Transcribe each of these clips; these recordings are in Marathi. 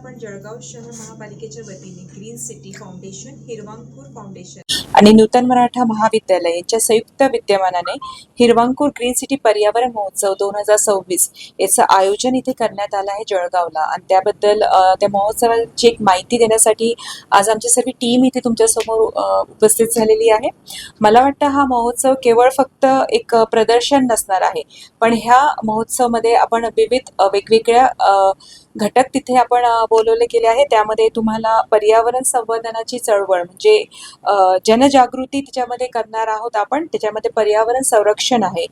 आपण जळगाव शहर महापालिकेच्या वतीने ग्रीन सिटी फाउंडेशन, हिरवांकूर फाउंडेशन आणि नूतन मराठा महाविद्यालय यांच्या संयुक्त विद्यमानाने हिरवांकूर ग्रीन सिटी पर्यावरण महोत्सव 2026 याचं आयोजन इथे करण्यात आलं आहे जळगावला. आणि त्याबद्दल त्या महोत्सवाची एक माहिती देण्यासाठी आज आमची सर्व टीम इथे तुमच्यासमोर उपस्थित झालेली आहे. मला वाटतं हा महोत्सव केवळ फक्त एक प्रदर्शन नसणार आहे, पण ह्या महोत्सवामध्ये आपण विविध वेगवेगळ्या घटक तिथे आपण बोलवले गेले आहे. त्यामध्ये तुम्हाला पर्यावरण संवर्धनाची चळवळ म्हणजे जनजागृती त्याच्यामध्ये करणार आहोत आपण. त्याच्यामध्ये पर्यावरण संरक्षण आहे,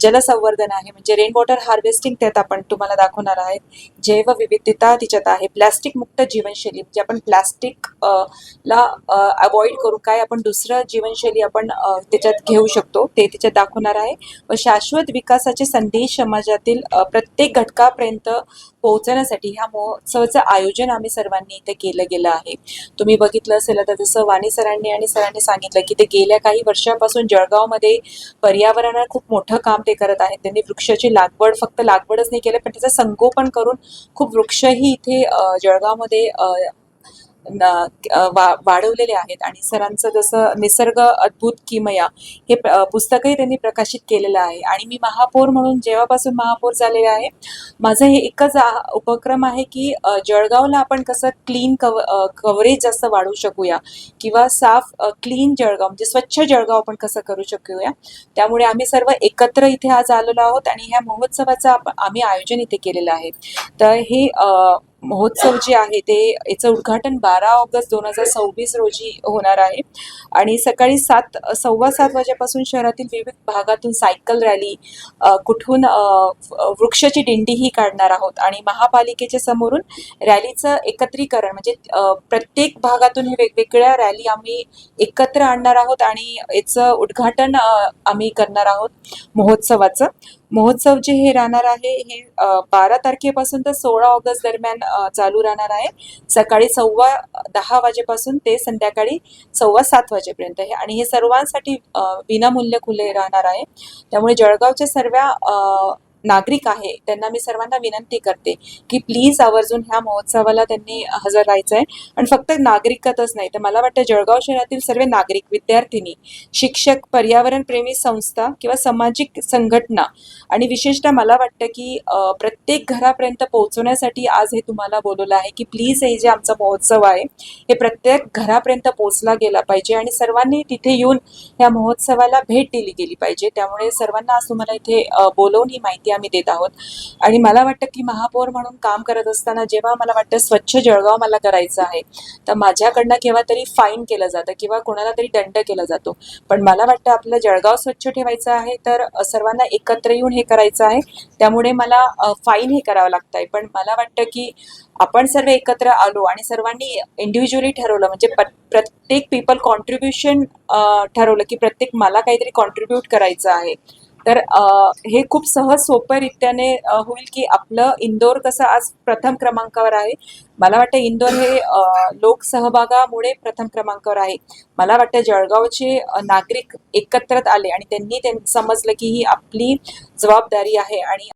जलसंवर्धन आहे म्हणजे रेन वॉटर हार्वेस्टिंग त्यात आपण तुम्हाला दाखवणार आहे. जैवविविधता तिच्यात आहे, प्लॅस्टिक मुक्त जीवनशैली म्हणजे आपण प्लॅस्टिक ला अवॉइड करू काय आपण दुसरं जीवनशैली आपण त्याच्यात घेऊ शकतो ते त्याच्यात दाखवणार आहे. व शाश्वत विकासाचे संदेश समाजातील प्रत्येक घटकापर्यंत पोहोचण्यासाठी ह्या महोत्सवाचं आयोजन आम्ही सर्वांनी इथे केलं गेलं आहे. तुम्ही बघितलं असेल आता जसं वाणी सरांनी सांगितलं की ते गेल्या काही वर्षांपासून जळगावमध्ये पर्यावरणाला खूप मोठं काम ते करत आहेत. त्यांनी वृक्षाची लागवड फक्त लागवडच नाही केलं, पण त्याचं संगोपन करून खूप वृक्षही इथे जळगावमध्ये वाढवलेले आहेत. आणि सरांचं जसं निसर्ग अद्भुत किमया हे पुस्तकही त्यांनी प्रकाशित केलेलं आहे. आणि मी महापौर म्हणून जेव्हापासून महापौर झालेले आहे, माझं हे एकच उपक्रम आहे की जळगावला आपण कसं क्लीन कव्हरेज जास्त वाढवू शकूया किंवा साफ क्लीन जळगाव म्हणजे स्वच्छ जळगाव आपण कसं करू शकूया. त्यामुळे आम्ही सर्व एकत्र इथे आज आलेलो आहोत आणि ह्या महोत्सवाचं आम्ही आयोजन इथे केलेलं आहे. तर हे महोत्सव जे आहे ते याचं उद्घाटन 12 ऑगस्ट 2026 रोजी होणार आहे. आणि सकाळी 7:15 वाजेपासून शहरातील विविध भागातून सायकल रॅली, कुठून वृक्षाची दिंडीही काढणार आहोत. आणि महापालिकेच्या समोरून रॅलीचं एकत्रीकरण म्हणजे प्रत्येक भागातून हे वेगवेगळ्या रॅली आम्ही एकत्र आणणार आहोत आणि याचं उद्घाटन आम्ही करणार आहोत महोत्सवाचं. महोत्सव जे हे राहणार आहे हे 12 तारखेपासून तर 16 ऑगस्ट दरम्यान चालू राहणार आहे. सकाळी 10:15 वाजेपासून ते संध्याकाळी 7:15 वाजेपर्यंत हे. आणि हे सर्वांसाठी विनामूल्य खुले राहणार आहे. त्यामुळे जळगावचे सर्व नागरिक आहे त्यांना मी सर्वांना विनंती करते की प्लीज आवर्जून ह्या महोत्सवाला त्यांनी हजर राहायचं आहे. आणि फक्त नागरिकतच नाही तर मला वाटतं जळगाव शहरातील सर्व नागरिक, विद्यार्थिनी, शिक्षक, पर्यावरणप्रेमी संस्था किंवा सामाजिक संघटना आणि विशेषतः मला वाटतं की प्रत्येक घरापर्यंत पोहोचवण्यासाठी आज हे तुम्हाला बोलवलं आहे की प्लीज हे जे आमचा महोत्सव आहे हे प्रत्येक घरापर्यंत पोहोचला गेला पाहिजे आणि सर्वांनी तिथे येऊन ह्या महोत्सवाला भेट दिली गेली पाहिजे. त्यामुळे सर्वांना आज तुम्हाला इथे बोलवून ही माहिती आम्ही देत आहोत. आणि मला वाटतं की महापौर म्हणून काम करत असताना जेव्हा मला वाटतं स्वच्छ जळगाव मला करायचं आहे तर माझ्याकडनं केव्हा तरी फाईन केलं जातं किंवा कोणाला तरी दंड केला जातो. पण मला वाटतं आपलं जळगाव स्वच्छ ठेवायचं आहे तर सर्वांना एकत्र येऊन हे करायचं आहे. त्यामुळे मला फाईन हे करावं लागत आहे. पण मला वाटतं की आपण सर्व एकत्र आलो आणि सर्वांनी इंडिव्हिज्युअली ठरवलं म्हणजे प्रत्येक पीपल कॉन्ट्रीब्युशन ठरवलं की प्रत्येक मला काहीतरी कॉन्ट्रीब्यूट करायचं आहे. तर हे खूप सहज सोप्या रीत्याने होईल की आपलं इंदोर कसं आज प्रथम क्रमांकावर आहे. मला वाटतं इंदोर हे लोकसहभागामुळे प्रथम क्रमांकावर आहे. मला वाटतं जळगावचे नागरिक एकत्रित आले आणि त्यांनी समजलं की ही आपली जबाबदारी आहे आणि